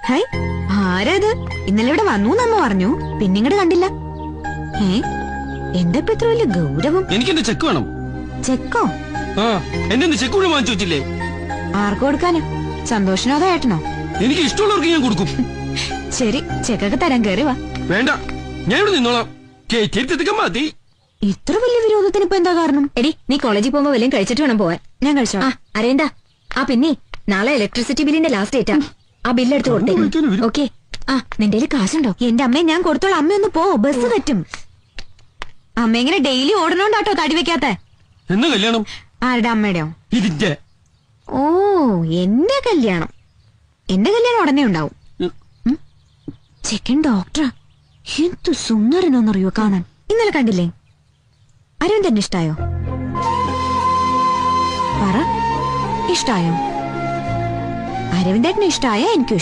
Hi, ആരാത്? ഇന്നലെ ഇവിടെ വന്നു നമ്മ പറഞ്ഞു, പിന്നെ ഇങ്ങോട്ട് കണ്ടില്ല. എന്താ ഇപ്പൊ ഇത്ര വലിയ ഗൗരവം? എനിക്ക് എന്റെ ചെക്ക് വേണം. ചെക്കോ? എന്റെ ചെക്ക് കൂടെ വാങ്ങിച്ചു വെച്ചില്ലേ? ആർക്ക് കൊടുക്കാനോ? സന്തോഷിനോ അതോ ഏട്ടനോ? എനിക്ക് ഇഷ്ടമുള്ളവർക്ക് ഞാൻ കൊടുക്കും. ശരി, ചെക്കൊക്കെ തരാൻ കയറി വാ. വേണ്ട, ഞാൻ ഇവിടെ നിന്നോളാം. മതി. ഇത്ര വലിയ വിരോധത്തിന് ഇപ്പൊ എന്താ കാരണം? എടി, നീ കോളേജിൽ പോകുമ്പോ വല്ലതും കഴിച്ചിട്ട് വേണം പോവാൻ. ഞാൻ കഴിച്ചോ? അറിയണ്ട. പിന്നെ നാളെ ഇലക്ട്രിസിറ്റി ബില്ലിന്റെ ലാസ്റ്റ് ഡേറ്റാ. ആ ബില്ലെടുത്ത് കൊടുത്തേക്കും. ഓക്കെ. നിന്റെ കാശുണ്ടോ? എന്റെ അമ്മയെ ഞാൻ കൊടുത്തോളാം. അമ്മയൊന്ന് പോ, ബസ് പറ്റും. അമ്മ ഇങ്ങനെ ഡെയിലി ഓടണോണ്ടാട്ടോ തടി വെക്കാത്ത. എന്നാ കല്യാണം? ആരുടെ? അമ്മയുടെയോ? ഇതിന്റെ. ഓ, എന്റെ കല്യാണം. എന്റെ കല്യാണം ഉടനെ ഉണ്ടാവും. ചെക്കൻ ഡോക്ടറാ. എന്തു സുന്ദരനോന്നറിയോ കാണാൻ. ഇന്നലെ കണ്ടില്ലേ? അരവിന്ദന് ഇഷ്ടായോ? പറ, ഇഷ്ടായോ? അരവിന്ദേട്ടന് ഇഷ്ടായ എനിക്കും